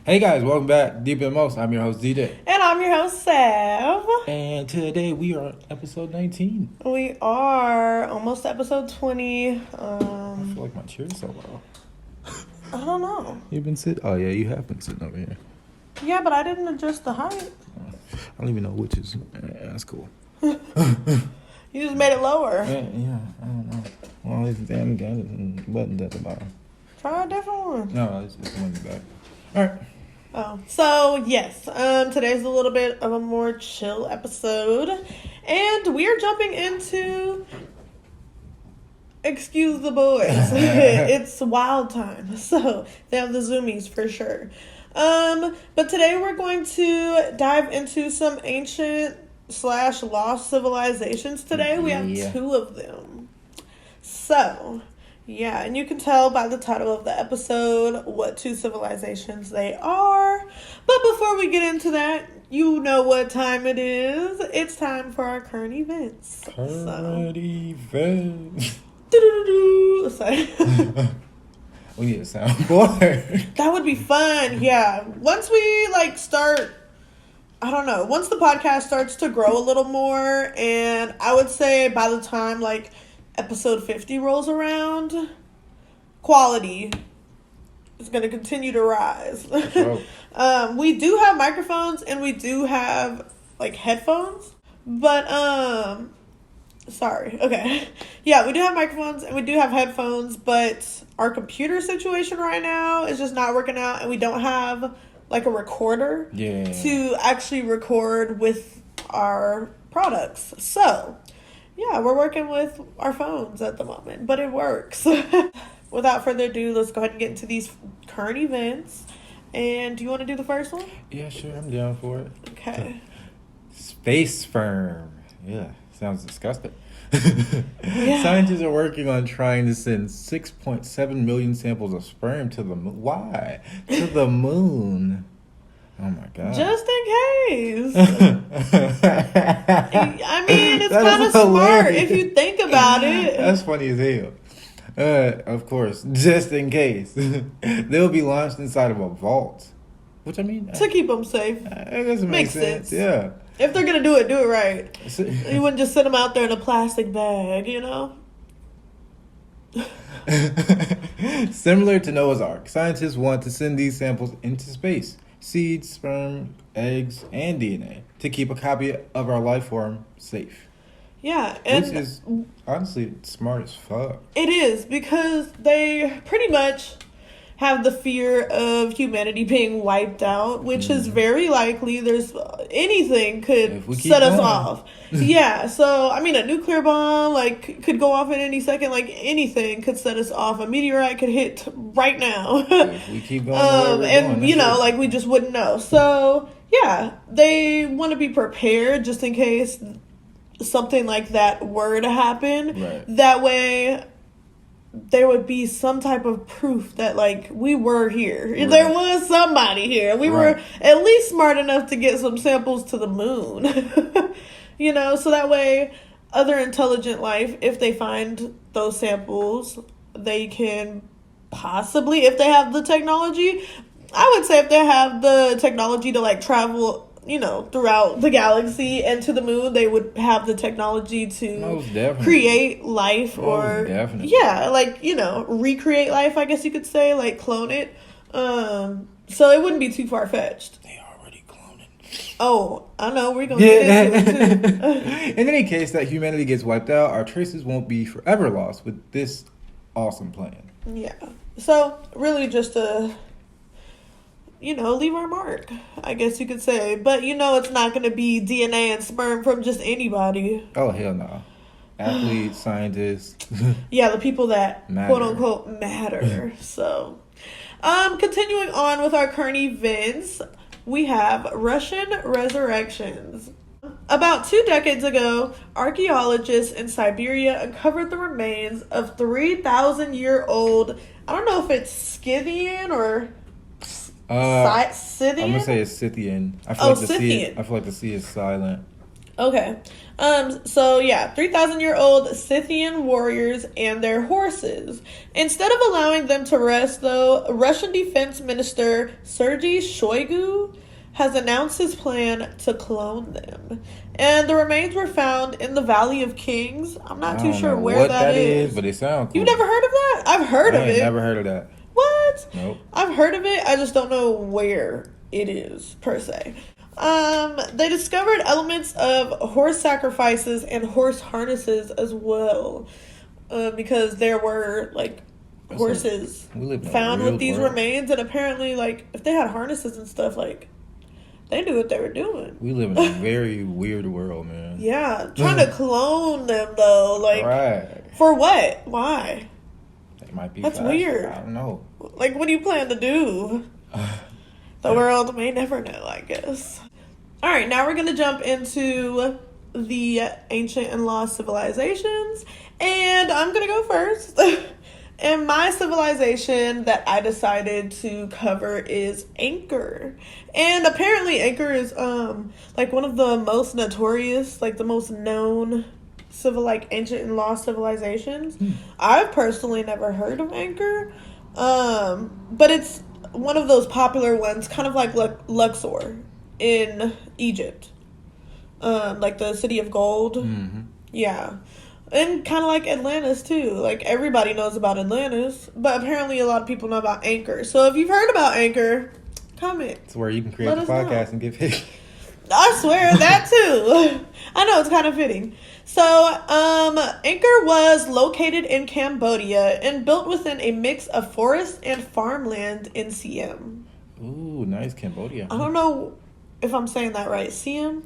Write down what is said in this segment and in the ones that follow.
Hey guys, welcome back. Deep in the Most. I'm your host DJ. And I'm your host Sav. And today we are on episode 19. We are almost episode 20. I feel like my chair's so low. I don't know. You've been sitting? Oh yeah, you have been sitting over here. Yeah, but I didn't adjust the height. I don't even know which is. That's cool. You just made it lower. Yeah, I don't know. Well, these damn buttons at the bottom. Try a different one. No, it's the one in the back. All right. Oh, so yes, today's a little bit of a more chill episode, and we are jumping into Excuse the Boys. It's wild time, so they have the zoomies for sure. But today we're going to dive into some ancient / lost civilizations. Today we have 2 of them. So. Yeah, and you can tell by the title of the episode what 2 civilizations they are. But before we get into that, you know what time it is. It's time for our current events. Events. Sorry. We need a soundboard. That would be fun, yeah. Once we, start... I don't know. Once the podcast starts to grow a little more, and I would say by the time, episode 50 rolls around, quality is going to continue to rise. Oh. We do have microphones and we do have headphones, but sorry. Okay. Yeah, we do have microphones and we do have headphones, but our computer situation right now is just not working out, and we don't have a recorder to actually record with our products. So yeah, we're working with our phones at the moment, but it works. Without further ado, let's go ahead and get into these current events. And do you want to do the first one? Yeah, sure. I'm down for it. Okay. Space sperm. Yeah, sounds disgusting. Yeah. Scientists are working on trying to send 6.7 million samples of sperm to the moon. Why? To the moon. Oh my God. Just in case. I mean, it's kind of smart if you think about it. That's funny as hell. Of course, just in case. They'll be launched inside of a vault. Which, I mean... To keep them safe. It doesn't make sense. Yeah. If they're going to do it right. You wouldn't just send them out there in a plastic bag, you know? Similar to Noah's Ark, scientists want to send these samples into space. Seeds, sperm, eggs, and DNA to keep a copy of our life form safe. Yeah, and which is honestly smart as fuck. It is, because they pretty much have the fear of humanity being wiped out, which is very likely. There's anything could set us off. Yeah, so I mean, a nuclear bomb could go off at any second. Anything could set us off. A meteorite could hit right now. If we keep going, and we just wouldn't know. So yeah, they want to be prepared just in case something like that were to happen. Right. That way there would be some type of proof that we were here. Right. There was somebody here. We were at least smart enough to get some samples to the moon. So that way other intelligent life, if they find those samples, they can possibly, if they have the technology, I would say if they have the technology to travel throughout the galaxy and to the moon, they would have the technology to create life recreate life, I guess you could say, clone it. So it wouldn't be too far-fetched. They already cloned it. Oh, I know. We're going to get into it, too. In any case that humanity gets wiped out, our traces won't be forever lost with this awesome plan. Yeah. So, really just a... leave our mark, I guess you could say. But it's not going to be DNA and sperm from just anybody. Oh, hell no. Athletes, scientists. Yeah, the people that, matter. quote unquote, matter. So, continuing on with our current events, we have Russian resurrections. About 2 decades ago, archaeologists in Siberia uncovered the remains of 3,000-year-old, I don't know if it's Scythian or... Scythian? I'm gonna say it's Scythian. I feel like the C is silent. Okay. So yeah, 3,000-year-old Scythian warriors and their horses. Instead of allowing them to rest, though, Russian Defense Minister Sergei Shoigu has announced his plan to clone them. And the remains were found in the Valley of Kings. I'm not too sure where what that is. but it sounds cool. You've never heard of that? I've heard of it. Never heard of that. What? Nope. I've heard of it. I just don't know where it is, per se. They discovered elements of horse sacrifices and horse harnesses as well. Because there were, like, horses found with these remains. And apparently, like, if they had harnesses and stuff, like, they knew what they were doing. We live in a very weird world, man. Yeah. Trying to clone them, though. Like, right. For what? Why? It might be That's faster. weird. I don't know. Like, what do you plan to do? The world may never know, I guess. All right, now we're going to jump into the ancient and lost civilizations. And I'm going to go first. And my civilization that I decided to cover is Angkor. And apparently Angkor is like one of the most notorious, like the most known ancient and lost civilizations. I've personally never heard of Angkor. But it's one of those popular ones, kind of like Luxor in Egypt. Like the city of gold. Mm-hmm. Yeah. And kind of like Atlantis, too. Like, everybody knows about Atlantis. But apparently a lot of people know about Angkor. So if you've heard about Angkor, comment. It's where you can create a podcast and get paid. I swear, that too. I know, it's kind of fitting. So, Angkor was located in Cambodia and built within a mix of forest and farmland in Siem. Ooh, nice, Cambodia. I don't know if I'm saying that right. Siem?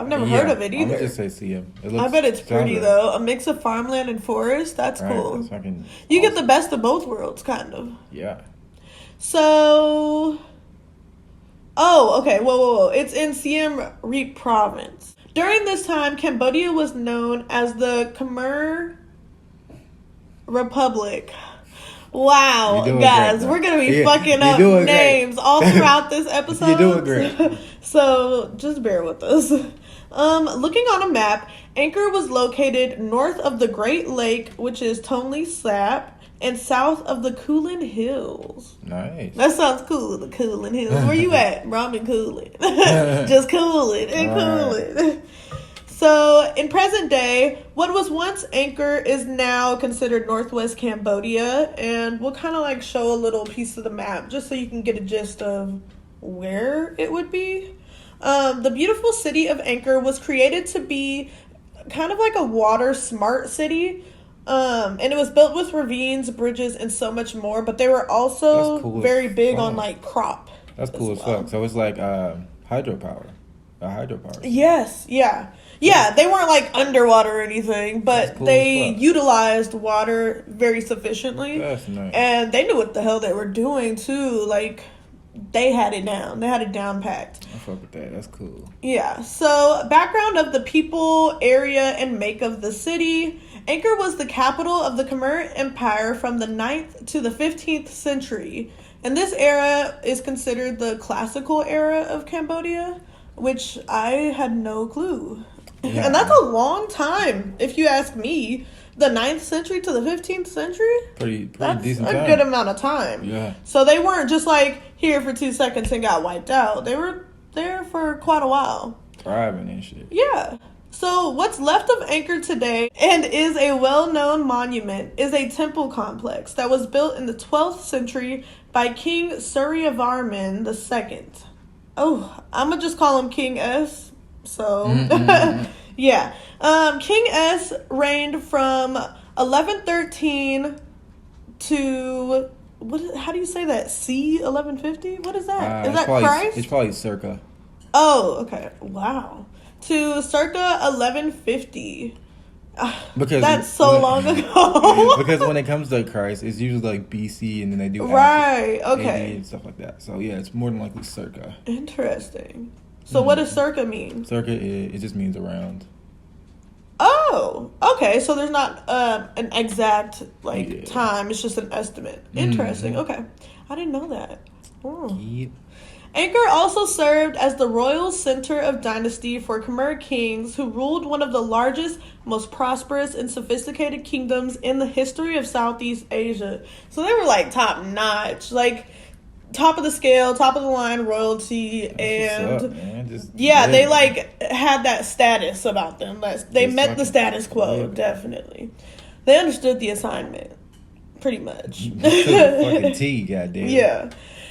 I've never heard of it either. I'm gonna just say Siem. I bet it's pretty, though. A mix of farmland and forest. That's cool. That's you get the best of both worlds, kind of. Yeah. So... Oh, okay. Whoa. It's in Siem Reap province. During this time, Cambodia was known as the Khmer Republic. Wow, guys, we're going to be fucking up names all throughout this episode. You're doing great. So just bear with us. Looking on a map, Angkor was located north of the Great Lake, which is Tonle Sap, and south of the Kulin Hills. Nice. That sounds cool, the Kulin Hills. Where you at? Ramen cooling. Just cooling and cooling. So, in present day, what was once Angkor is now considered northwest Cambodia, and we'll kind of like show a little piece of the map just so you can get a gist of where it would be. The beautiful city of Angkor was created to be kind of like a water smart city. And it was built with ravines, bridges, and so much more. But they were also very big on like crop. That's cool as fuck. So it's like hydropower. Yes, yeah. Yeah, they weren't like underwater or anything, but cool, they utilized water very sufficiently. That's nice. And they knew what the hell they were doing too. Like, they had it down. They had it down packed. I fuck with that. That's cool. Yeah. So, background of the people, area, and make of the city. Angkor was the capital of the Khmer Empire from the 9th to the 15th century. And this era is considered the classical era of Cambodia, which I had no clue. Yeah. And that's a long time, if you ask me. The 9th century to the 15th century? Pretty that's decent a time. good amount of time. Yeah. So they weren't just like here for 2 seconds and got wiped out. They were there for quite a while. Thriving and shit. Yeah. So what's left of Angkor today, and is a well-known monument, is a temple complex that was built in the 12th century by King Suryavarman II. Oh, I'm going to just call him King S. So, yeah. King S reigned from 1113 to, how do you say that? C 1150? What is that? Is that Christ? It's probably circa. Oh, okay. Wow. To circa 1150. Because that's so long ago. Because when it comes to Christ, it's usually like BC, and then they do okay, AD and stuff like that. So yeah, it's more than likely circa. Interesting. So what does circa mean? Circa, it just means around. Oh, okay. So there's not an exact time. It's just an estimate. Interesting. Okay, I didn't know that. Oh. Yep. Angkor also served as the royal center of dynasty for Khmer kings who ruled one of the largest, most prosperous, and sophisticated kingdoms in the history of Southeast Asia. So they were like top notch, like top of the scale, top of the line royalty. That's and what's up, man. Just they live. like had that status about them. They Just met the fucking status quo, live. definitely. They understood the assignment, pretty much. To the fucking T, goddamn. Yeah.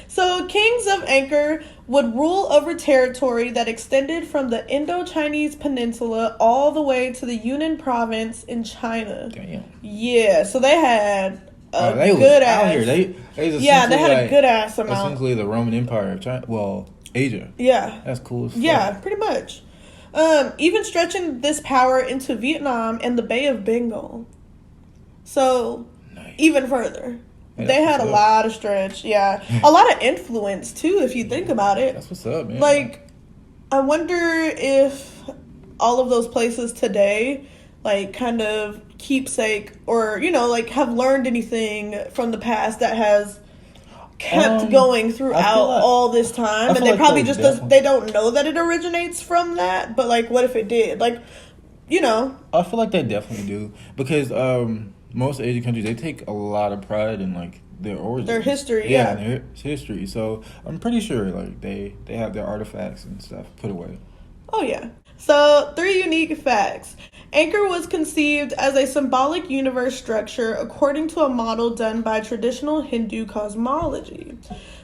So, kings of Angkor would rule over territory that extended from the Indo-Chinese peninsula all the way to the Yunnan province in China. Damn. Yeah, so they had a They was good out ass. here. They They had a good ass amount. Essentially, the Roman Empire of China. Well, Asia. Yeah. That's cool as fuck. Yeah, pretty much. Even stretching this power into Vietnam and the Bay of Bengal. So, Nice. even further. Hey, They that's had a what's up. lot of stretch, yeah. A lot of influence, too, if you think about it. That's what's up, man. Like, I wonder if all of those places today, like, kind of keepsake or, like, have learned anything from the past that has kept going I throughout feel like- all this time. And feel they like probably they just definitely- they don't know that it originates from that. But, like, what if it did? Like, I feel like they definitely do because most Asian countries, they take a lot of pride in like their origins, Their history, yeah. their history. So I'm pretty sure like they have their artifacts and stuff put away. Oh, yeah. So, 3 unique facts. Angkor was conceived as a symbolic universe structure according to a model done by traditional Hindu cosmology.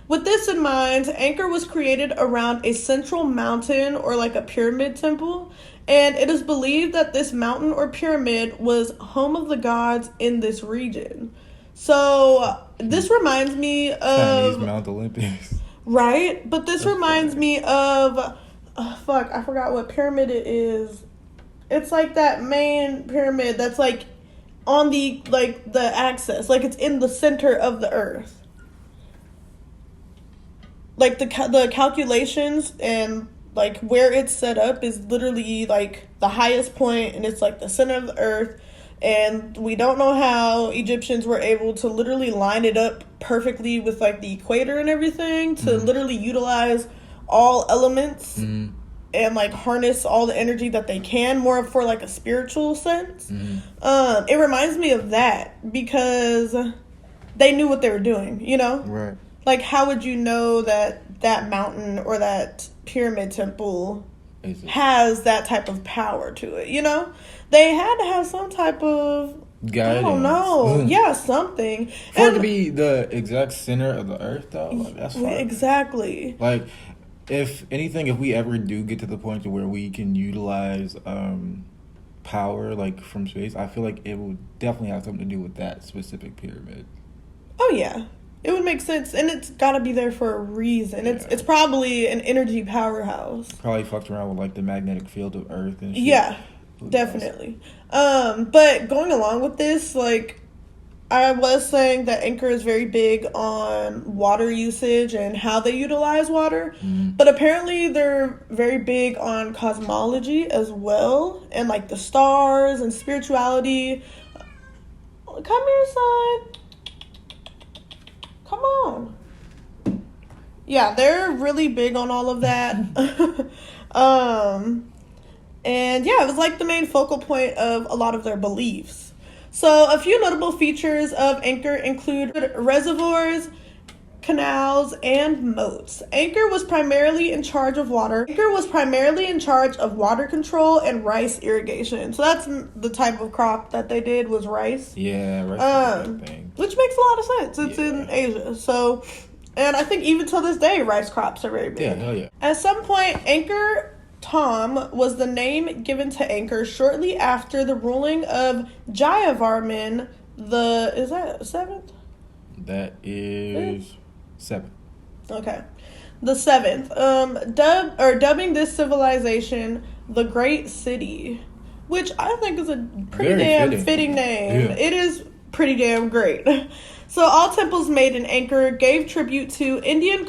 With this in mind, Angkor was created around a central mountain or like a pyramid temple, and it is believed that this mountain or pyramid was home of the gods in this region. So, this reminds me Chinese of... Mount Olympus. Right? But this That's reminds funny. me of... I forgot what pyramid it is. It's like that main pyramid that's like on the axis. Like it's in the center of the earth. Like the calculations and like where it's set up is literally like the highest point and it's like the center of the earth. And we don't know how Egyptians were able to literally line it up perfectly with like the equator and everything to literally utilize all elements and like harness all the energy that they can, more for like a spiritual sense. It reminds me of that because they knew what they were doing, Right. Like, how would you know that mountain or that pyramid temple has that type of power to it, They had to have some type of... Guidance. I don't know. Yeah, something. For it to be the exact center of the earth, though, like, that's fine. Exactly. Like, if anything, if we ever do get to the point to where we can utilize power, like, from space, I feel like it will definitely have something to do with that specific pyramid. Oh, yeah. It would make sense. And it's got to be there for a reason. Yeah. It's probably an energy powerhouse. Probably fucked around with, like, the magnetic field of Earth and shit. Yeah, definitely. But going along with this, like, I was saying that Angkor is very big on water usage and how they utilize water. But apparently they're very big on cosmology as well. And, like, the stars and spirituality. Come here, son. Come on. Yeah, they're really big on all of that. And yeah, it was like the main focal point of a lot of their beliefs. So a few notable features of Angkor include reservoirs, canals, and moats. Angkor was primarily in charge of water. Angkor was primarily in charge of water control and rice irrigation. So that's the type of crop that they did was rice. Yeah, rice is a big thing. Which makes a lot of sense. It's Yeah. in Asia. So, and I think even till this day, rice crops are very big. Yeah, hell yeah. At some point, Angkor Thom was the name given to Angkor shortly after the ruling of Jayavarman is that 7th? That is 7. Okay. The 7th. Dubbing this civilization the Great City, which I think is a pretty Very damn fitting. name. Yeah. It is pretty damn great. So all temples made in Angkor gave tribute to Indian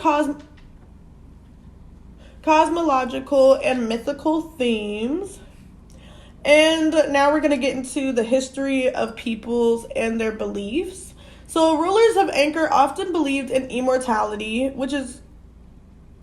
cosmological and mythical themes. And now we're going to get into the history of peoples and their beliefs. So rulers of Angkor often believed in immortality, which is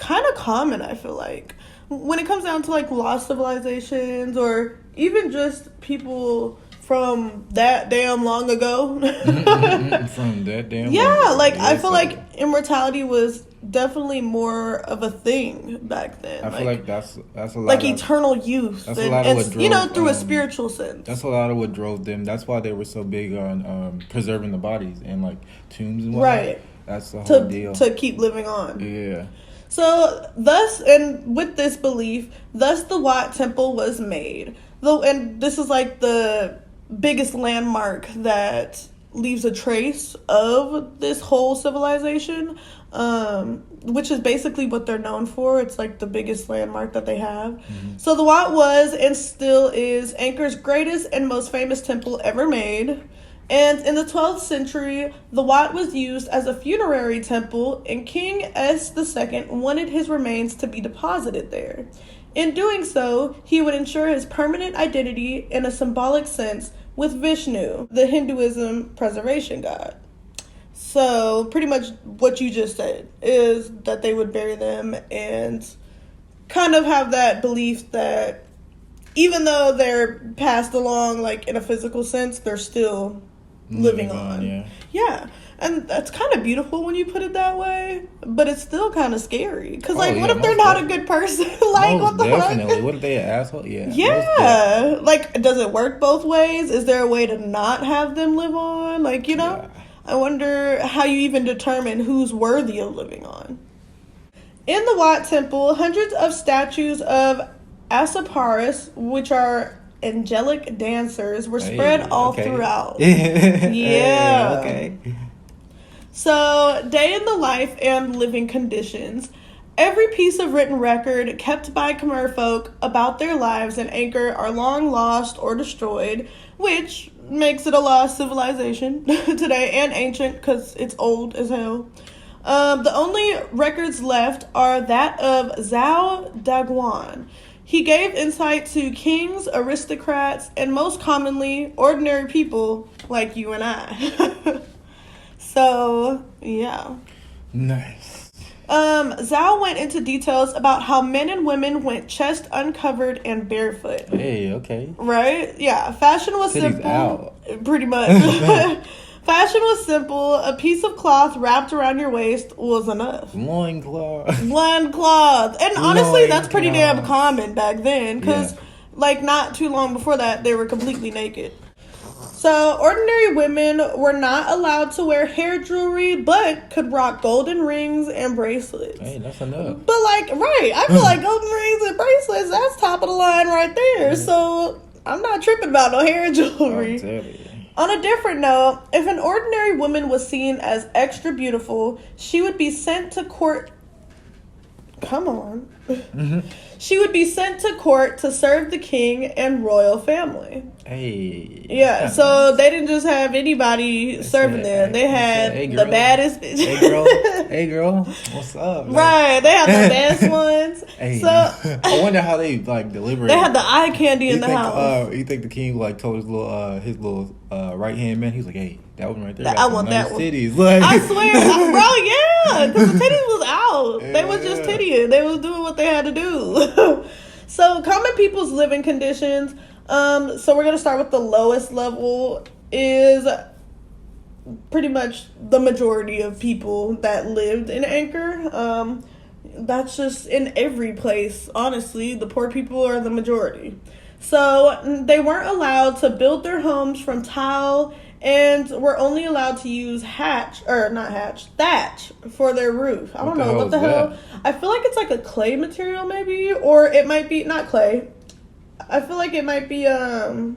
kind of common, I feel like. When it comes down to like lost civilizations or even just people from that damn long ago. From that damn long ago. I feel like immortality was definitely more of a thing back then. I feel like that's a lot like eternal youth. That's a lot of what drove, through a spiritual sense. That's a lot of what drove them. That's why they were so big on preserving the bodies and like tombs and whatnot. Right. That's the whole deal. To keep living on. Yeah. So, thus, and with this belief, thus the Wat Temple was made. Though, and this is like the biggest landmark that leaves a trace of this whole civilization, which is basically what they're known for. It's like the biggest landmark that they have. Mm-hmm. So the Wat was and still is Angkor's greatest and most famous temple ever made. And in the 12th century, the Wat was used as a funerary temple, and King S II wanted his remains to be deposited there. In doing so, he would ensure his permanent identity in a symbolic sense with Vishnu, the Hinduism preservation god. So, pretty much what you just said is that they would bury them and kind of have that belief that even though they're passed along, like in a physical sense, they're still living on. Yeah. And that's kind of beautiful when you put it that way, but it's still kind of scary. Because, what if they're not a good person? What the fuck? What if they're an asshole? Yeah. Does it work both ways? Is there a way to not have them live on? I wonder how you even determine who's worthy of living on. In the Wat Temple, hundreds of statues of Asaparas, which are angelic dancers, were spread all throughout. Yeah. Okay. So, day in the life and living conditions. Every piece of written record kept by Khmer folk about their lives in Angkor are long lost or destroyed, which makes it a lost civilization today, and ancient because it's old as hell. The only records left are that of Zhao Dagwan. He gave insight to kings, aristocrats, and most commonly, ordinary people like you and I. So, yeah. Nice. Zhao went into details about how men and women went chest uncovered and barefoot. Hey, okay. Right? Yeah. Fashion was simple. Out. Pretty much. Fashion was simple. A piece of cloth wrapped around your waist was enough. Loincloth. And honestly, that's pretty damn common back then. Because, not too long before that, they were completely naked. So, ordinary women were not allowed to wear hair jewelry, but could rock golden rings and bracelets. Hey, that's enough. But, I feel like golden rings and bracelets, that's top of the line right there. So, I'm not tripping about no hair jewelry. I'll tell you. On a different note, if an ordinary woman was seen as extra beautiful, she would be sent to court. Come on. Mm-hmm. She would be sent to court to serve the king and royal family. Hey. Yeah, so they didn't just have anybody serving them. They had the baddest bitch. Hey girl, what's up? Right, they had the best ones. Hey, so I wonder how they deliberate. They had the eye candy in the house. You think the king told his little right hand man? He was like, "Hey, that one right there. I want that one." Titties. I swear, bro. Yeah, because the titties was out. They was just tittying. They was doing what they had to do. So, common people's living conditions. So we're gonna start with the lowest level. Is pretty much the majority of people that lived in Angkor. That's just in every place, honestly. The poor people are the majority. So they weren't allowed to build their homes from tile and were only allowed to use thatch for their roof. I don't know what the hell. I feel like it's like a clay material maybe, or it might be not clay. I feel like it might be like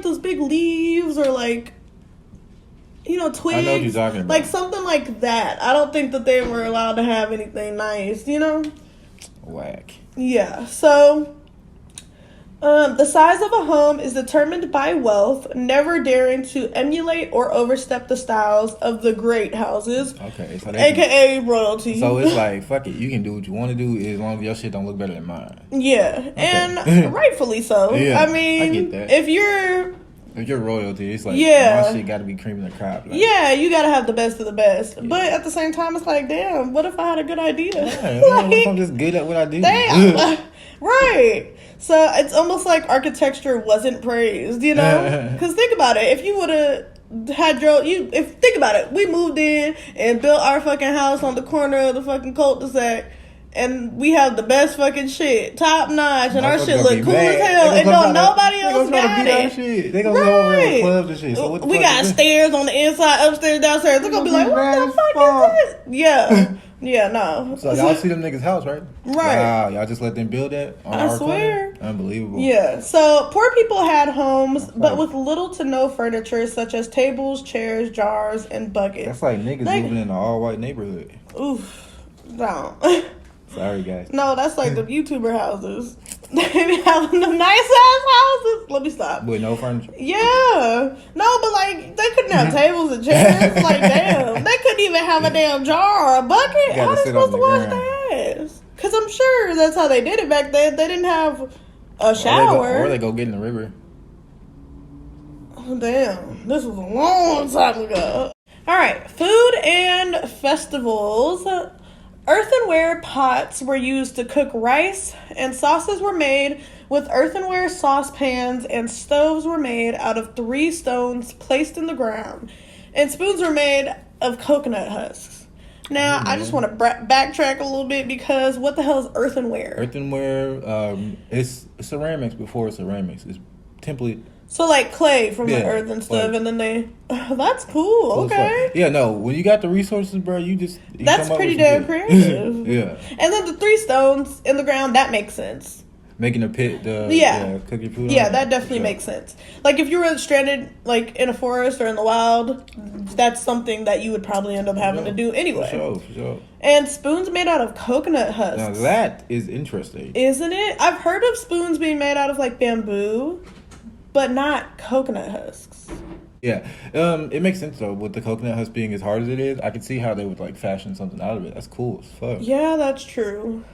those big leaves or twigs. I know what you're talking about. Like something like that. I don't think that they were allowed to have anything nice, Whack. Yeah, so the size of a home is determined by wealth, never daring to emulate or overstep the styles of the great houses. Okay, so AKA royalty. So it's like, fuck it, you can do what you want to do as long as your shit don't look better than mine. Yeah, okay. And rightfully so. Yeah, I mean, I get that. if you're If you're royalty, it's like, Yeah. my shit got to be cream of the crop. Like, Yeah, you gotta have the best of the best. But at the same time, it's like, damn, what if I had a good idea? Yeah, what if I'm just good at what I do? Damn. Right. So it's almost like architecture wasn't praised, you know? Because think about it. If you would have had think about it. We moved in and built our fucking house on the corner of the fucking cul-de-sac. And we have the best fucking shit, top notch, and our shit look cool as hell, and nobody else got it. They gonna go over there with clubs and shit. So what the We fuck got is stairs on the inside, upstairs, downstairs. They're gonna be like, what the fuck is this? Yeah, yeah, no. So y'all see them niggas' house, right? Right. Wow, y'all just let them build that on I our swear. corner? Unbelievable. Yeah. So poor people had homes, but with little to no furniture, such as tables, chairs, jars, and buckets. That's like niggas moving in an all-white neighborhood. Oof. No. Sorry, guys. No, that's like the YouTuber houses. They be having the nice ass houses. Let me stop. With no furniture? Yeah. No, but like, they couldn't have tables and chairs. Like, damn. They couldn't even have a damn jar or a bucket. How are they supposed to wash their ass? Because I'm sure that's how they did it back then. They didn't have a shower. Or they go get in the river. Oh, damn. This was a long time ago. All right. Food and festivals. Earthenware pots were used to cook rice, and sauces were made with earthenware saucepans, and stoves were made out of 3 stones placed in the ground, and spoons were made of coconut husks. Now, I just want to backtrack a little bit, because what the hell is earthenware? Earthenware, it's ceramics before ceramics. It's simply... So, like clay from the earth and stuff, and then they... that's cool, okay. Yeah, no, when you got the resources, bro, that's pretty damn creative. Yeah. And then the 3 stones in the ground, that makes sense. Making a pit to cook your food. Yeah, that definitely makes sense. Like, if you were stranded, like, in a forest or in the wild, that's something that you would probably end up having to do anyway. For sure. And spoons made out of coconut husks. Now, that is interesting. Isn't it? I've heard of spoons being made out of, like, bamboo, but not coconut husks. Yeah. It makes sense, though, with the coconut husk being as hard as it is. I could see how they would, like, fashion something out of it. That's cool as fuck. Yeah, that's true.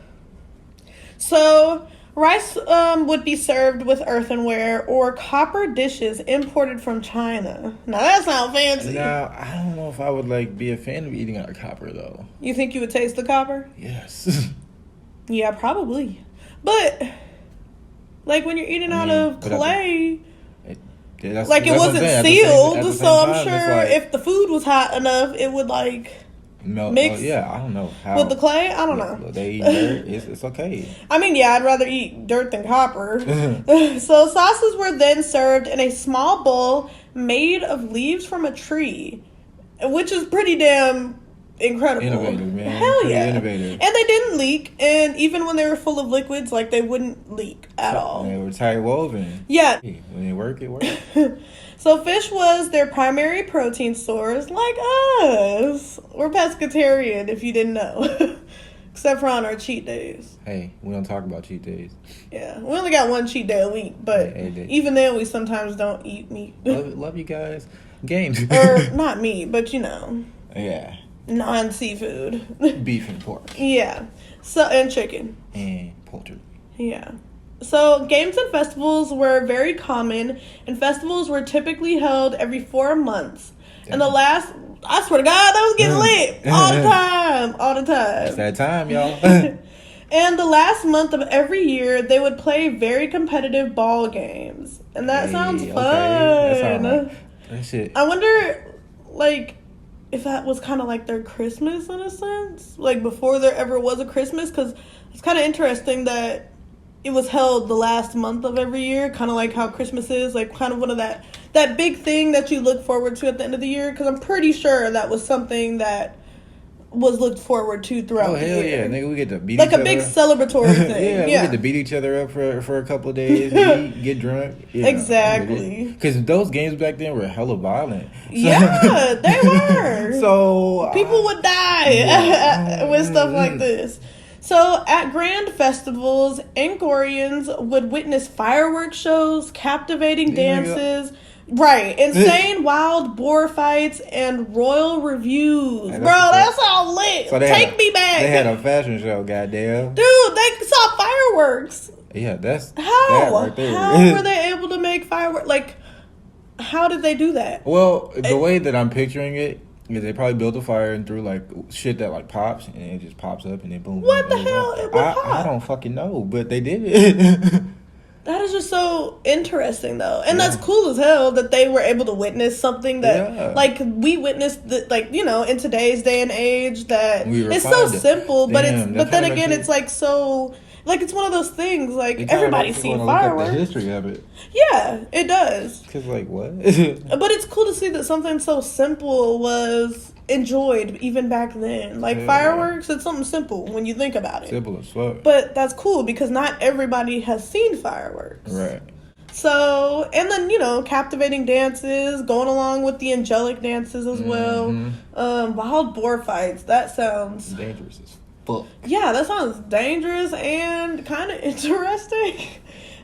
So... rice would be served with earthenware or copper dishes imported from China. Now that sounds fancy. Now, I don't know if I would like be a fan of eating out of copper though. You think you would taste the copper? Yes. Yeah, probably. But like when you're eating out of clay, it wasn't sealed, so I'm sure if the food was hot enough, it would like mix. I don't know how with the clay. I don't know. They eat dirt. It's okay. I mean, yeah, I'd rather eat dirt than copper. So sauces were then served in a small bowl made of leaves from a tree, which is pretty damn incredible. Innovative, man. Hell pretty yeah. Innovative. And they didn't leak, and even when they were full of liquids, like they wouldn't leak at all. They were tight woven. Yeah. When it worked, it worked. So fish was their primary protein source, like us. We're pescatarian, if you didn't know. Except for on our cheat days. Hey, we don't talk about cheat days. Yeah, we only got 1 cheat day a week, but even then we sometimes don't eat meat. Love you guys. Games. Or not meat, but you know. Yeah. Non-seafood. Beef and pork. Yeah. So, and chicken. And poultry. Yeah. So, games and festivals were very common, and festivals were typically held every 4 months. And the last, I swear to God, that was getting lit all the time. All the time. It's that time, y'all. And the last month of every year, they would play very competitive ball games. And that sounds fun. That shit. I wonder, like, if that was kind of like their Christmas in a sense. Like, before there ever was a Christmas. Because it's kind of interesting that it was held the last month of every year, kind of like how Christmas is, like kind of one of that big thing that you look forward to at the end of the year, because I'm pretty sure that was something that was looked forward to throughout the year. Oh, hell yeah, nigga, we get to beat like each other. Like a big celebratory thing. We get to beat each other up for a couple of days, eat, get drunk. Yeah, exactly. Because those games back then were hella violent. So, yeah, they were. So people would die with stuff like this. So, at grand festivals, Angkorians would witness fireworks shows, captivating dances, insane wild boar fights, and royal reviews. Bro, that's all lit. So take me back. They had a fashion show, goddamn. Dude, they saw fireworks. Yeah, that's how that right there. How were they able to make fireworks? Like, How did they do that? Well, the way that I'm picturing it is they probably built a fire and threw like shit that like pops and it just pops up and then boom. What boom, the boom, hell? boom. It would I pop. don't fucking know, but they did it. That is just so interesting, though, and that's cool as hell that they were able to witness something that, like, we witnessed, like, you know, in today's day and age, that it's so simple, but then again, it's like so, like, it's one of those things, like, everybody's seen fireworks. Look at the history of it. Yeah, it does. Because, like, what? But it's cool to see that something so simple was enjoyed even back then. Like, fireworks, it's something simple when you think about it. Simple as fuck. But that's cool because not everybody has seen fireworks. Right. So, and then, you know, captivating dances, going along with the angelic dances as well. Wild boar fights, that sounds dangerous as fuck. Yeah, that sounds dangerous and kind of interesting.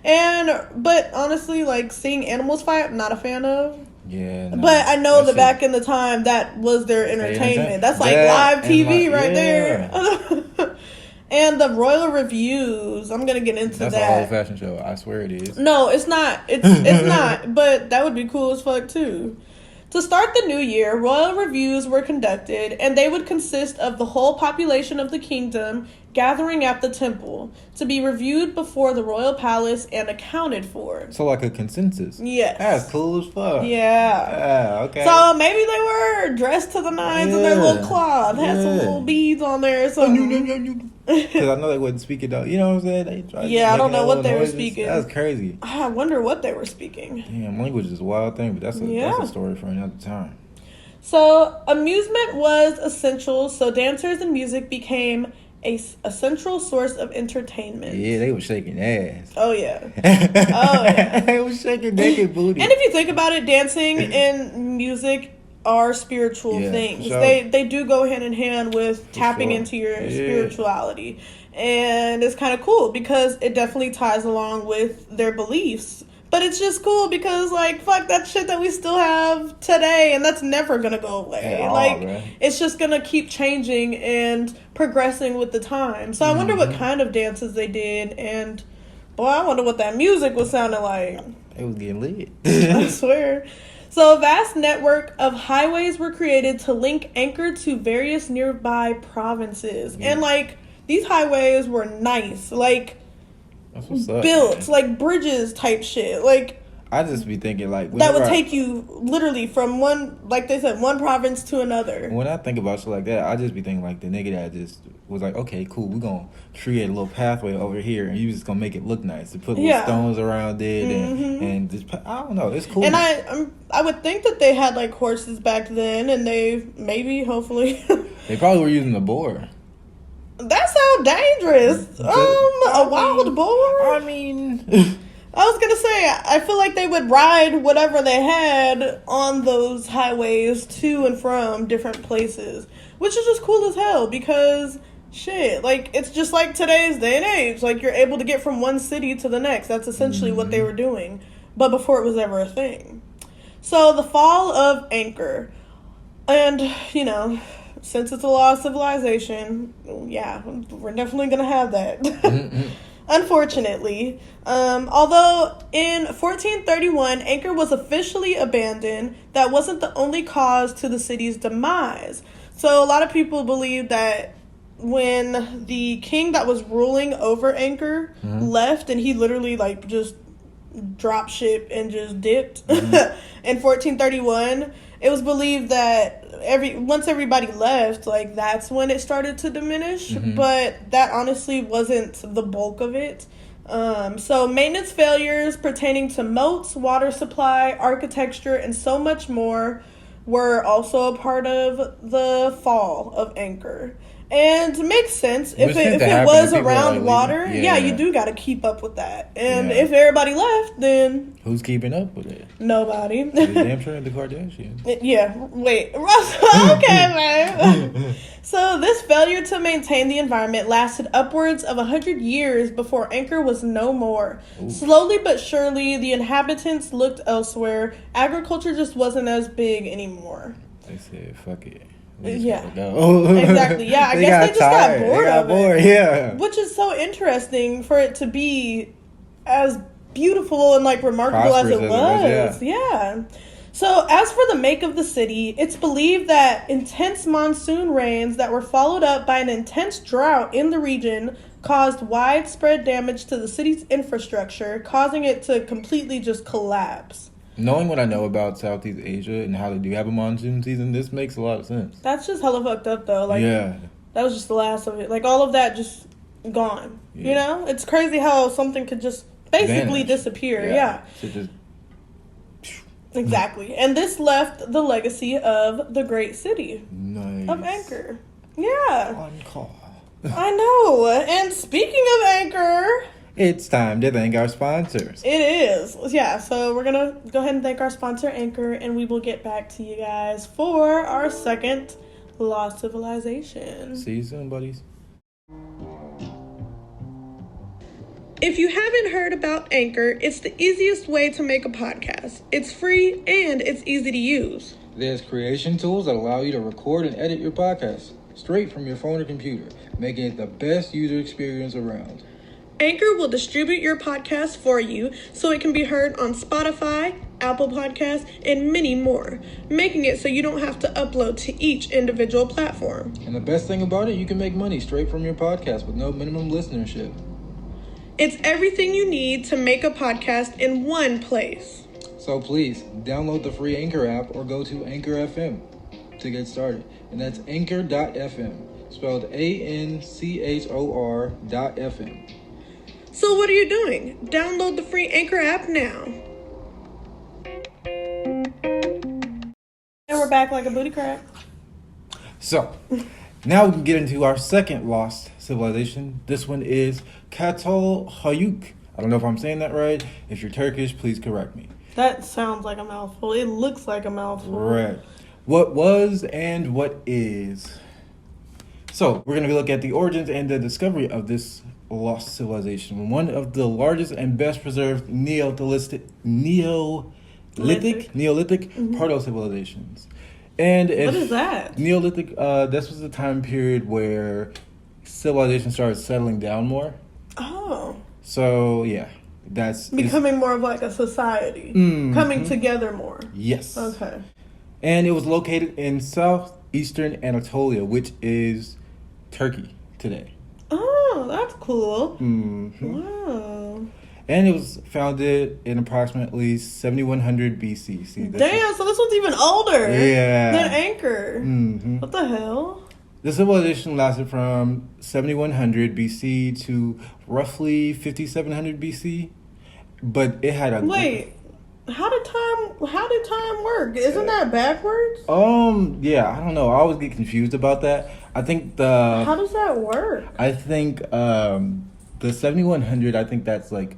But honestly, like, seeing animals fight, I'm not a fan of. Yeah. No, but I know that back in the time, that was their entertainment. That's like live TV right there. And the royal reviews, I'm gonna get into that. That's an old-fashioned show. I swear it is. No, it's not. It's not. But that would be cool as fuck too. To start the new year, royal reviews were conducted, and they would consist of the whole population of the kingdom gathering at the temple to be reviewed before the royal palace and accounted for. So like a consensus. Yes. That's cool as fuck. Yeah. Okay. So maybe they were dressed to the nines in their little cloth, had some little beads on there or something. Because I know they wasn't speaking though. You know what I'm saying? I don't know what they were speaking. That's crazy. I wonder what they were speaking. Damn, language is a wild thing, but that's a story for another time. So amusement was essential, so dancers and music became a central source of entertainment. Yeah, they were shaking ass. Oh, yeah. Oh, yeah. They were shaking naked booty. And if you think about it, dancing and music are spiritual things. Sure. They do go hand in hand with tapping into your spirituality. And it's kind of cool because it definitely ties along with their beliefs. But it's just cool because, like, fuck that shit that we still have today, and that's never gonna go away. It's just gonna keep changing and progressing with the time. So I wonder what kind of dances they did, and boy, I wonder what that music was sounding like. It was getting lit. I swear. So a vast network of highways were created to link Angkor to various nearby provinces. Yeah. And, like, these highways were nice. Like, that's what's up, built, man. like bridges type shit. Like, I just be thinking like that would take you literally from one, like they said, one province to another. When I think about shit like that, I just be thinking like the nigga that just was like, okay, cool, we're gonna create a little pathway over here, and you just gonna make it look nice to put little stones around it, and just I don't know, it's cool. And I would think that they had like horses back then, and they hopefully they probably were using the boar. That sounds dangerous. A wild boar? I mean, I was gonna say, I feel like they would ride whatever they had on those highways to and from different places, which is just cool as hell because shit, like, it's just like today's day and age. Like, you're able to get from one city to the next. That's essentially what they were doing, but before it was ever a thing. So the fall of Angkor, and you know, since it's a lost civilization, yeah, we're definitely gonna have that. Unfortunately, although in 1431 Angkor was officially abandoned, that wasn't the only cause to the city's demise. So a lot of people believe that when the king that was ruling over Angkor left, and he literally like just dropped ship and just dipped in 1431, it was believed that once everybody left, like, that's when it started to diminish, but that honestly wasn't the bulk of it. So maintenance failures pertaining to moats, water supply, architecture, and so much more were also a part of the fall of Angkor. And it makes sense. If it was around water, you do got to keep up with that. And if everybody left, then who's keeping up with it? Nobody. Damn sure the Kardashians. Yeah, wait. Okay, man. So this failure to maintain the environment lasted upwards of 100 years before Angkor was no more. Ooh. Slowly but surely, the inhabitants looked elsewhere. Agriculture just wasn't as big anymore. They said, fuck it. Yeah, exactly. Yeah, I guess they just got bored of it. Yeah, which is so interesting for it to be as beautiful and like remarkable as it was. Yeah. So, as for the make of the city, it's believed that intense monsoon rains that were followed up by an intense drought in the region caused widespread damage to the city's infrastructure, causing it to completely just collapse. Knowing what I know about Southeast Asia and how they do have a monsoon season, this makes a lot of sense. That's just hella fucked up, though. Like, yeah. That was just the last of it. Like, all of that just gone. Yeah. You know? It's crazy how something could just basically disappear. Yeah. Just... Exactly. And this left the legacy of the great city nice. Of Angkor. Yeah. Angkor. I know. And speaking of Angkor, it's time to thank our sponsors. It is. Yeah, so we're going to go ahead and thank our sponsor, Angkor, and we will get back to you guys for our second Lost Civilization. See you soon, buddies. If you haven't heard about Angkor, it's the easiest way to make a podcast. It's free and it's easy to use. There's creation tools that allow you to record and edit your podcast straight from your phone or computer, making it the best user experience around. Angkor will distribute your podcast for you so it can be heard on Spotify, Apple Podcasts, and many more, making it so you don't have to upload to each individual platform. And the best thing about it, you can make money straight from your podcast with no minimum listenership. It's everything you need to make a podcast in one place. So please, download the free Anchor app or go to Anchor FM to get started. And that's Anchor.fm, spelled ANCHOR.FM. So what are you doing? Download the free Anchor app now. And we're back like a booty crab. So, now we can get into our second lost civilization. This one is Catalhoyuk. I don't know if I'm saying that right. If you're Turkish, please correct me. That sounds like a mouthful. It looks like a mouthful. Right. What was and what is. So, we're going to look at the origins and the discovery of this lost civilization. One of the largest and best preserved Neolithic proto-civilizations. And what is that? Neolithic, this was the time period where civilization started settling down more. Oh. So, yeah. That's becoming more of like a society. Mm-hmm. Coming together more. Yes. Okay. And it was located in southeastern Anatolia, which is Turkey today. Oh, that's cool. Mm-hmm. Wow. And it was founded in approximately 7100 BC. See, damn, so this one's even older than Angkor. Mm-hmm. What the hell? The civilization lasted from 7100 BC to roughly 5700 BC, but it had a... Wait, how did time work? Isn't that backwards? Yeah, I don't know. I always get confused about that. I think how does that work? I think the 7100, I think that's like,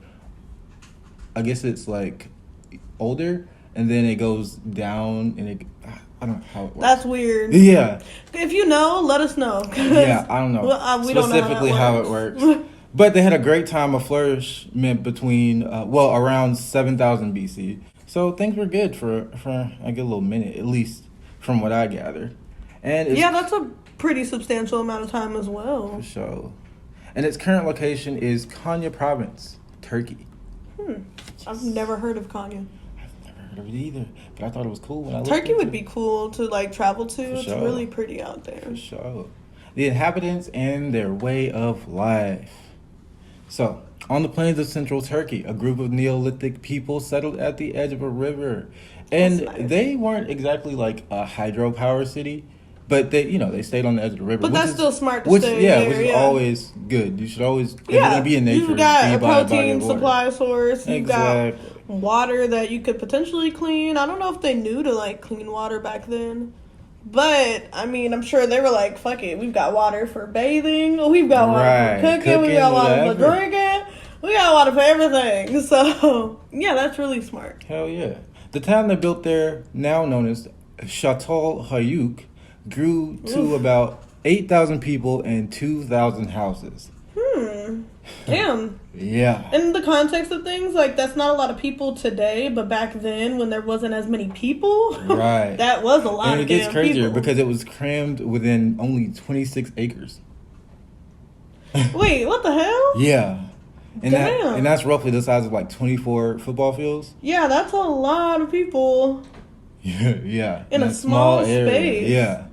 I guess it's like older, and then it goes down, and I don't know how it works. That's weird. Yeah. If you know, let us know. Yeah, I don't know we don't know specifically how it works. But they had a great time of flourishment between, around 7000 BC. So things were good for a good little minute, at least from what I gathered. And yeah, that's a pretty substantial amount of time as well. For sure. And its current location is Konya Province, Turkey. I've never heard of Konya. I've never heard of it either, but I thought it was cool when I looked Turkey would be cool to like travel to. For it's sure. really pretty out there. For sure. The inhabitants and their way of life. So, on the plains of central Turkey, a group of Neolithic people settled at the edge of a river. And nice. They weren't exactly like a hydropower city, but they stayed on the edge of the river. But that's still smart to stay there. Which is always good. You should always, if yeah, you're going to be in nature, you got be a by protein supply source. You exactly. got water that you could potentially clean. I don't know if they knew to like clean water back then. But, I mean, I'm sure they were like, fuck it. We've got water for bathing. We've got water for cooking. We got water for drinking. We got water for everything. So, yeah, that's really smart. Hell yeah. The town they built there, now known as Catalhoyuk, grew to about 8,000 people and 2,000 houses. Damn. Yeah. In the context of things, like, that's not a lot of people today, but back then, when there wasn't as many people, right, that was a lot of people. And it gets crazier because it was crammed within only 26 acres. Wait, what the hell? Yeah. And damn. And that's roughly the size of like 24 football fields. Yeah, that's a lot of people. Yeah. In a small space. Yeah.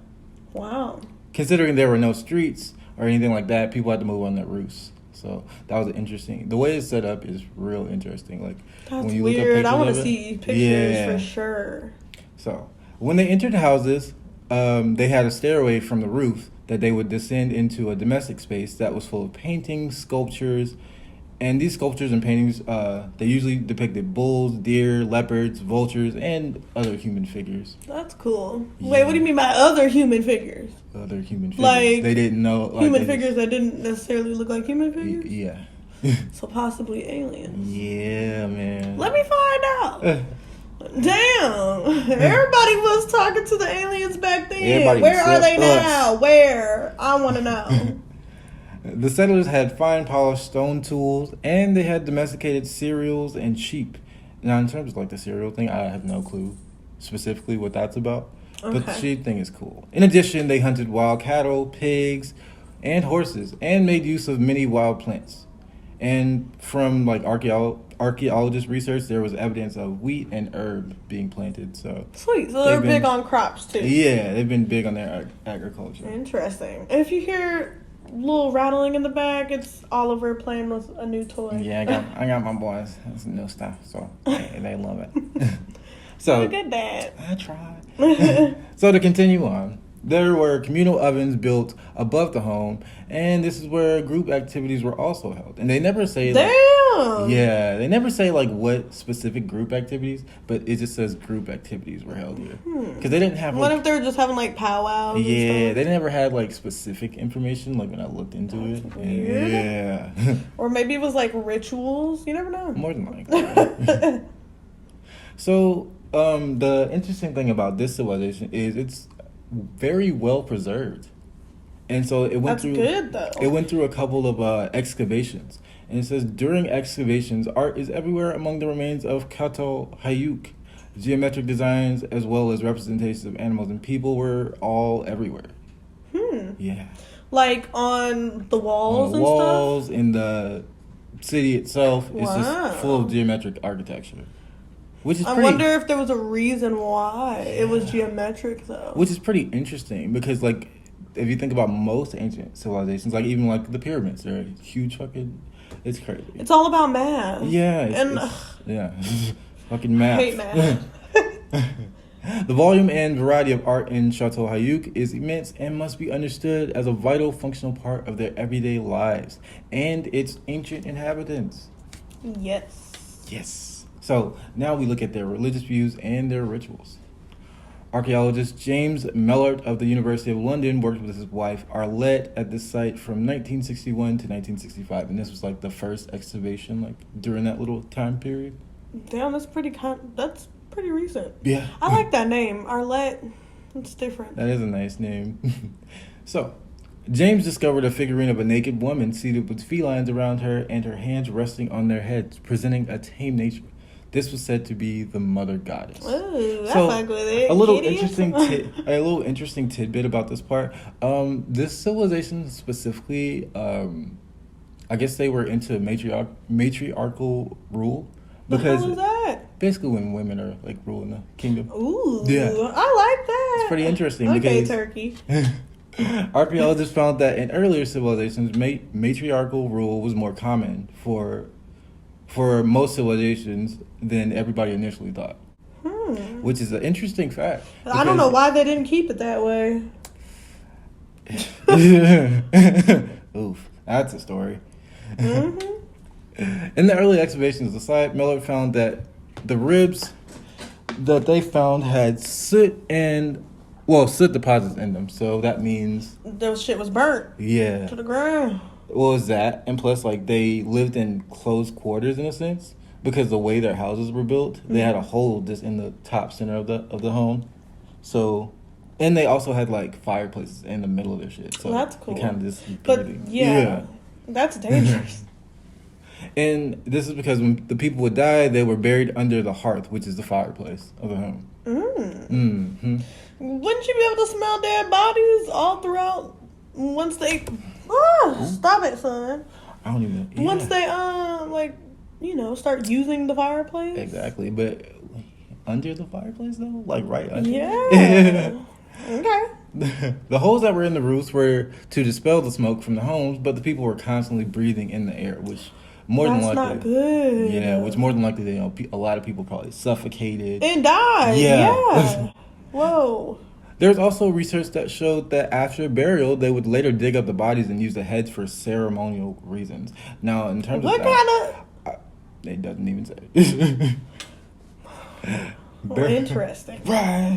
Wow. Considering there were no streets or anything like that, people had to move on their roofs. So that was interesting. The way it's set up is real interesting. Like That's when you weird. look at pictures I want of to it, see pictures yeah. for sure. So when they entered houses, they had a stairway from the roof that they would descend into a domestic space that was full of paintings, sculptures, and these sculptures and paintings, they usually depicted bulls, deer, leopards, vultures, and other human figures. That's cool. Yeah. Wait, what do you mean by other human figures? Other human figures. Like, they didn't know. Like, human figures that didn't necessarily look like human figures? Yeah. So possibly aliens. Yeah, man. Let me find out. Damn. Everybody was talking to the aliens back then. Everybody Where are they except now? us. Where? I want to know. The settlers had fine polished stone tools, and they had domesticated cereals and sheep. Now, in terms of like the cereal thing, I have no clue specifically what that's about. But the Okay. sheep thing is cool. In addition, they hunted wild cattle, pigs, and horses, and made use of many wild plants. And from like archaeologist research, there was evidence of wheat and herb being planted. So Sweet. So they're They've been- big on crops too. yeah, they've been big on their agriculture. Interesting. If you hear little rattling in the back, it's Oliver playing with a new toy. Yeah, I got my boys. That's new stuff, so they love it. So Look at that. I tried. So to continue on, there were communal ovens built above the home, and this is where group activities were also held. And they never say like, Damn. yeah, they never say like what specific group activities, but it just says group activities were held here because they didn't have What like, if they were just having like powwows? yeah, And they stuff? never had like specific information like when I looked into it. That's weird. Yeah, Or maybe it was like rituals. You never know. more than likely. So the interesting thing about this civilization is it's very well preserved, and so it went That's through. good though. It went through a couple of excavations, and it says during excavations, art is everywhere among the remains of Catalhoyuk. Geometric designs as well as representations of animals and people were all everywhere. Yeah, Like on the walls on the and walls in the city itself, it's Wow. just full of geometric architecture, which is stuff. I pretty. wonder if there was a reason why it was geometric though. Which is pretty interesting because, like, if you think about most ancient civilizations, like even like the pyramids, they're huge fucking. It's crazy. It's all about math. Yeah, And yeah, fucking math. I hate math. The volume and variety of art in Catalhoyuk is immense and must be understood as a vital, functional part of their everyday lives and its ancient inhabitants. Yes. Yes. So now we look at their religious views and their rituals. Archaeologist James Mellart of the University of London worked with his wife Arlette at this site from 1961 to 1965, and this was like the first excavation like during that little time period. Damn, that's that's pretty recent. Yeah. I like that name, Arlette. It's different. That is a nice name. So, James discovered a figurine of a naked woman seated with felines around her and her hands resting on their heads, presenting a tame nature. This was said to be the mother goddess. Ooh, I So, fuck with it. a little Kitty. interesting tidbit about this part. This civilization specifically, I guess they were into matriarchal rule The hell because is that? basically when women are like ruling the kingdom. Ooh, Yeah. I like that. It's pretty interesting Okay, because turkey. archaeologists found that in earlier civilizations, matriarchal rule was more common for most civilizations than everybody initially thought, which is an interesting fact. I don't know why they didn't keep it that way. Oof, that's a story. Mm-hmm. In the early excavations of the site, Miller found that the ribs that they found had soot deposits in them. So that means, Those shit was burnt yeah. to the ground. What was that? And plus, like, they lived in closed quarters in a sense because the way their houses were built, they had a hole just in the top center of the home. So, and they also had like fireplaces in the middle of their shit. So That's cool. It kind of just But yeah, that's dangerous. And this is because when the people would die, they were buried under the hearth, which is the fireplace of the home. Mm-hmm. Wouldn't you be able to smell dead bodies all throughout once they? Stop it, son. I don't even. Once they start using the fireplace. Exactly, but under the fireplace though, like right under. Yeah. Okay. The holes that were in the roofs were to dispel the smoke from the homes, but the people were constantly breathing in the air, which more That's than likely, not good. yeah, which more than likely, you know, a lot of people probably suffocated. And died. Yeah. Whoa. There's also research that showed that after burial, they would later dig up the bodies and use the heads for ceremonial reasons. Now, in terms What of that, kind it doesn't even say. of... interesting. Right.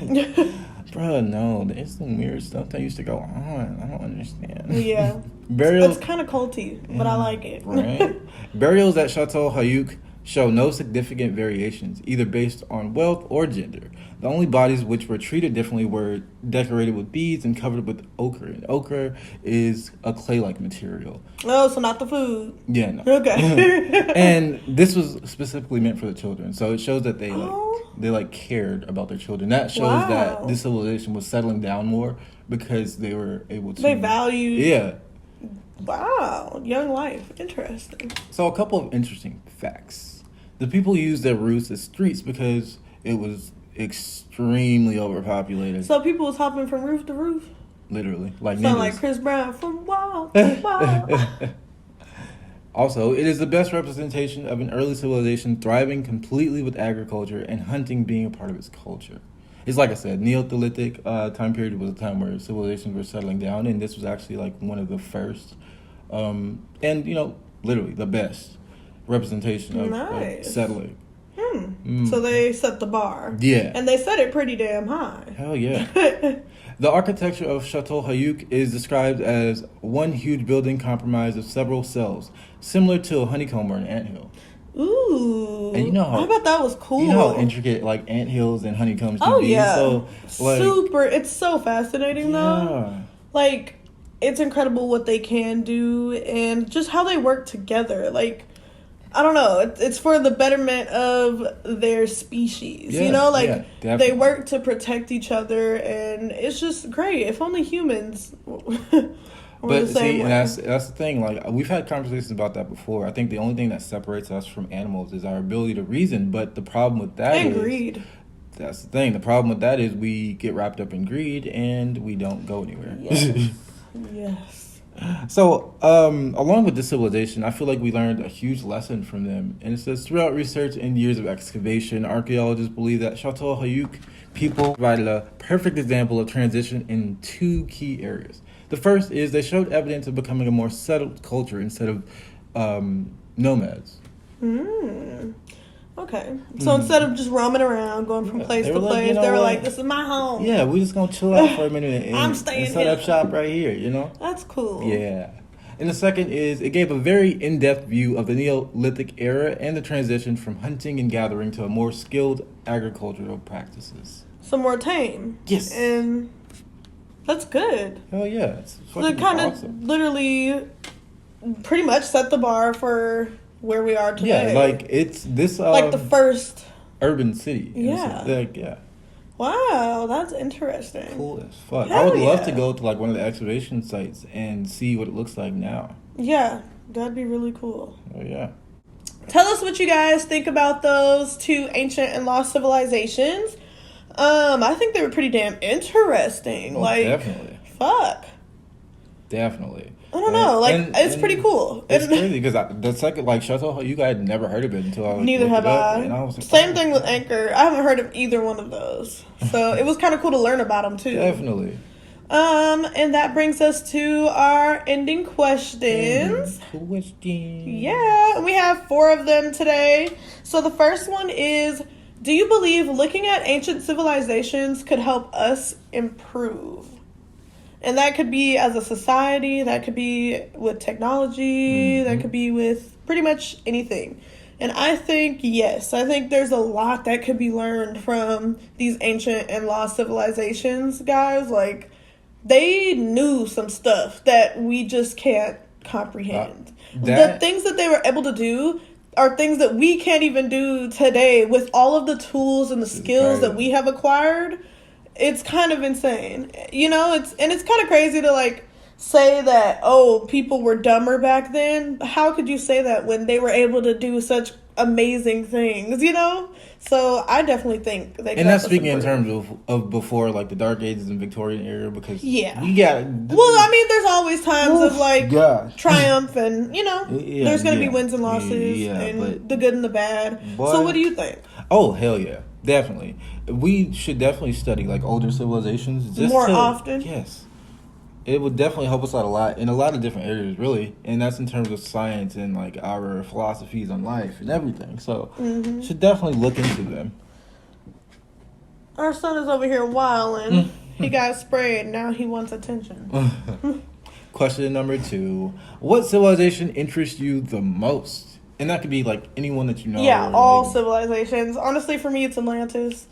Bruh, no, there's some weird stuff that used to go on. I don't understand. Yeah. Burials, It's kind of culty, but I like it. right? Burials at Catalhoyuk show no significant variations, either based on wealth or gender. The only bodies which were treated differently were decorated with beads and covered with ochre. And ochre is a clay-like material. Oh, so not the food. Yeah, no. Okay. And this was specifically meant for the children, so it shows that they Oh. cared about their children. That shows Wow. that this civilization was settling down more because they were able to. They valued. Yeah. Wow. Young life. Interesting. So a couple of interesting facts. The people used their roofs as streets because it was extremely overpopulated. So people was hopping from roof to roof. Literally, like Sound ninjas. like Chris Brown from wall to wall. Also, it is the best representation of an early civilization thriving completely with agriculture and hunting being a part of its culture. It's like I said, Neolithic time period was a time where civilizations were settling down, and this was actually like one of the first, and you know, literally the best representation of Nice. settling. So they set the bar. Yeah. And they set it pretty damn high. Hell yeah. The architecture of Catalhoyuk is described as one huge building comprised of several cells, similar to a honeycomb or an anthill. Ooh. And you know how, I bet that was cool. You know how intricate like anthills and honeycombs can Oh, be. yeah. So, like, Super. It's so fascinating, though. yeah. Like, it's incredible what they can do and just how they work together. Like, I don't know. It's for the betterment of their species. Yeah, you know, like yeah, they definitely. work to protect each other, and it's just great. If only humans were But the same see, way. and that's the thing. Like we've had conversations about that before. I think the only thing that separates us from animals is our ability to reason. But the problem with that and is greed. that's the thing. The problem with that is we get wrapped up in greed and we don't go anywhere. Yes. Yes. So, along with this civilization, I feel like we learned a huge lesson from them. And it says, throughout research and years of excavation, archaeologists believe that Catalhoyuk people provided a perfect example of transition in two key areas. The first is they showed evidence of becoming a more settled culture instead of nomads. Okay. So instead of just roaming around, going from place They to were like, place, you know they were what? like, this is my home. Yeah, we're just going to chill out for a minute and, I'm staying and set here. up shop right here, you know? That's cool. Yeah. And the second is it gave a very in-depth view of the Neolithic era and the transition from hunting and gathering to a more skilled agricultural practices. Some more tame. Yes. And that's good. Hell yeah. It's So fucking they kind of awesome. literally pretty much set the bar for where we are today. Yeah, like it's this like the first. urban city. Yeah. Like, yeah. Wow, that's interesting. Cool as fuck. I Hell would love yeah. to go to like one of the excavation sites and see what it looks like now. Yeah, that'd be really cool. Oh yeah. Tell us what you guys think about those two ancient and lost civilizations. I think they were pretty damn interesting. Oh, like, definitely. fuck. Definitely. I don't know. Like, And- it's and pretty cool. It's And- crazy because the second, like, Catalhoyuk, I had never heard of it until I Neither looked have it up, I. and I was like, Same oh, thing with Angkor. I haven't heard of either one of those. So it was kind of cool to learn about them too. Definitely. And that brings us to our ending questions. Question. Yeah, we have 4 of them today. So the first one is, do you believe looking at ancient civilizations could help us improve? And that could be as a society, that could be with technology, that could be with pretty much anything. And I think, yes, I think there's a lot that could be learned from these ancient and lost civilizations, guys. Like, they knew some stuff that we just can't comprehend. The things that they were able to do are things that we can't even do today with all of the tools and the skills that we have acquired. It's kind of insane. You know, it's kind of crazy to like say that, oh, people were dumber back then. How could you say that when they were able to do such amazing things, you know? So I definitely think they And that's speaking in terms of before, like, the Dark Ages and Victorian era, because we got... Well, I mean, there's always times of, like, triumph and, you know, there's going to be wins and losses and the good and the bad. So what do you think? Oh, hell yeah. Definitely. We should definitely study, like, older civilizations. More often? Yes. It would definitely help us out a lot in a lot of different areas, really. And that's in terms of science and, like, our philosophies on life and everything. So, should definitely look into them. Our son is over here wilding. He got sprayed. Now he wants attention. Question number 2. What civilization interests you the most? And that could be, like, anyone that you know. Yeah, all civilizations. Honestly, for me, it's Atlantis.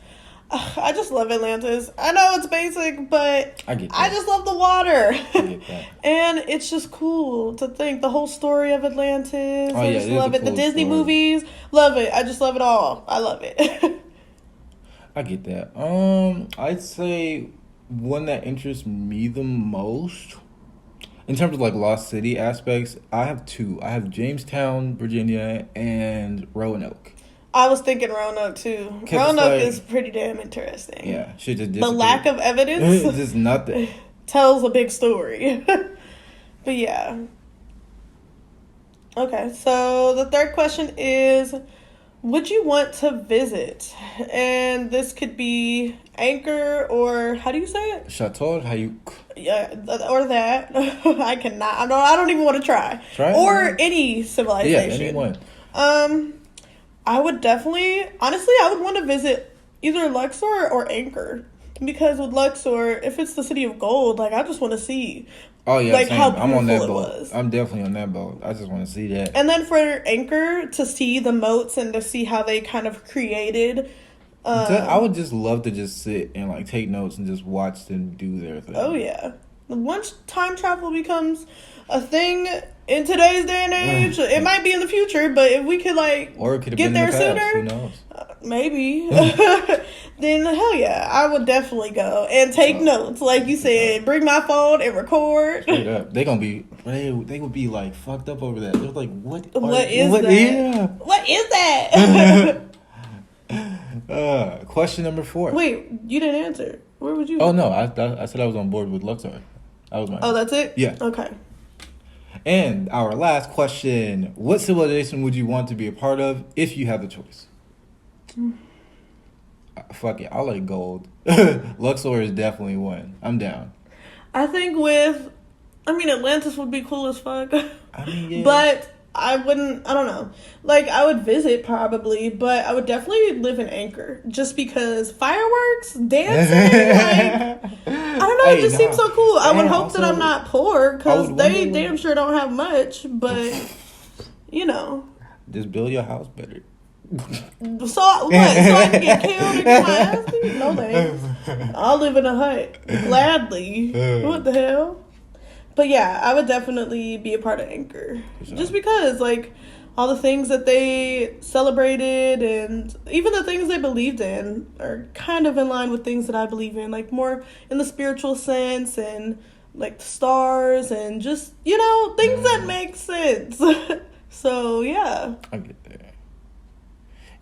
I just love Atlantis. I know it's basic, but I just love the water. I get that. And it's just cool to think the whole story of Atlantis. I just love it. The Disney movies, love it. I just love it all. I love it. I get that. I'd say one that interests me the most, in terms of, like, lost city aspects, I have 2. I have Jamestown, Virginia, and Roanoke. I was thinking Roanoke too. Roanoke is pretty damn interesting. Yeah, shit just the lack of evidence, just nothing, tells a big story. But yeah. Okay, so the third question is, would you want to visit? And this could be Angkor, or how do you say it? Catalhoyuk. Yeah, or that. I cannot. I don't even want to try. Or any civilization. Yeah, anyone. I would definitely, honestly, I would want to visit either Luxor or Angkor. Because with Luxor, if it's the city of gold, like, I just want to see. Oh, yeah, like, same. how I'm on that beautiful boat. it was. I'm definitely on that boat. I just want to see that. And then for Angkor, to see the moats and to see how they kind of created. I would just love to just sit and, like, take notes and just watch them do their thing. Oh, yeah. Once time travel becomes a thing in today's day and age, it might be in the future, but if we could, like, or it could have get been there in the past, sooner, who knows? Maybe. Then hell yeah, I would definitely go and take notes, like you said. Bring my phone and record. Straight up, they would be like fucked up over that. They're like, what is that? Yeah. What is that? Question number 4. Wait, you didn't answer. Where would you? Oh no, I said I was on board with Luxor. That was my. Oh, that's it? Yeah. Okay. And our last question: what civilization would you want to be a part of if you had the choice? Fuck it, I like gold. Luxor is definitely one. I'm down. I think Atlantis would be cool as fuck. I mean, yeah. But I don't know. Like, I would visit probably, but I would definitely live in Angkor. Just because fireworks, dancing, like, I don't know, it just seems so cool. I would hope that I'm not poor, because they damn sure don't have much, but, you know. Just build your house better. So what? So I can get killed and get my ass beat? No thanks. I'll live in a hut. Gladly. What the hell? But yeah, I would definitely be a part of Angkor. Sure. Just because, like, all the things that they celebrated and even the things they believed in are kind of in line with things that I believe in. Like, more in the spiritual sense and, like, the stars and just, you know, things that make sense. So, yeah. I get that.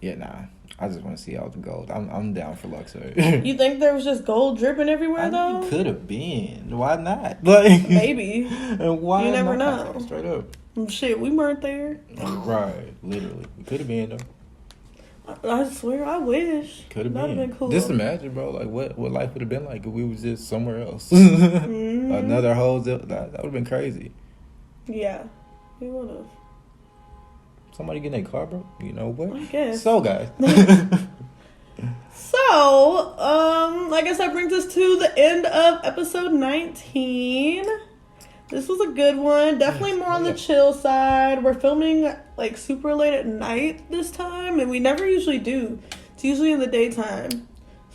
Yeah, nah. I just want to see all the gold. I'm down for Luxor. You think there was just gold dripping everywhere, though? Could have been. Why not? Like, maybe. Why you never not? know. Straight up. Shit, we weren't there. Right, literally. We could have been, though. I swear, I wish. Could have been. That'd been cool. Just imagine, bro, like, what life would have been like if we was just somewhere else. Another whole... That would have been crazy. Yeah, it would have. Somebody getting their car broke? You know what? I guess. So, guys. So, I guess that brings us to the end of episode 19. This was a good one. Definitely more on the chill side. We're filming, like, super late at night this time, and we never usually do. It's usually in the daytime.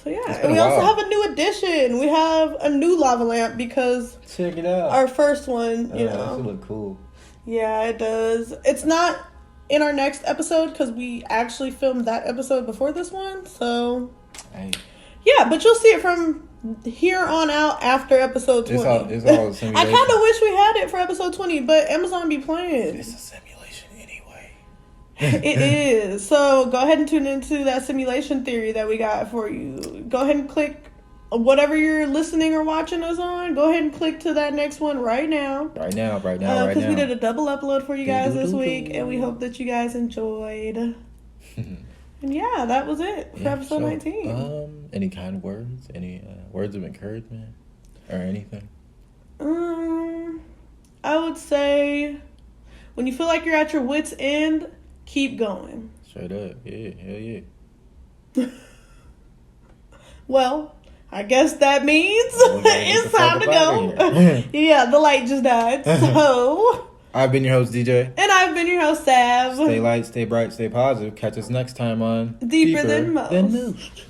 So, yeah. And we also have a new addition. We have a new lava lamp because... Check it out. Our first one, you know. It look cool. Yeah, it does. It's not... in our next episode, because we actually filmed that episode before this one, so yeah, but you'll see it from here on out after episode 20. It's all a simulation. I kind of wish we had it for episode 20, but Amazon be playing. It's a simulation anyway. It is. So go ahead and tune into that simulation theory that we got for you. Go ahead and click whatever you're listening or watching us on. Go ahead and click to that next one right now. Right now. Because we did a double upload for you guys this week, and we hope that you guys enjoyed. And yeah, that was it for episode 19. Any kind of words? Any words of encouragement or anything? I would say when you feel like you're at your wit's end, keep going. Straight up. Yeah, hell yeah. Well, I guess that means it's time to go. Yeah, the light just died. So I've been your host, DJ. And I've been your host, Sav. Stay light, stay bright, stay positive. Catch us next time on Deeper Than Most.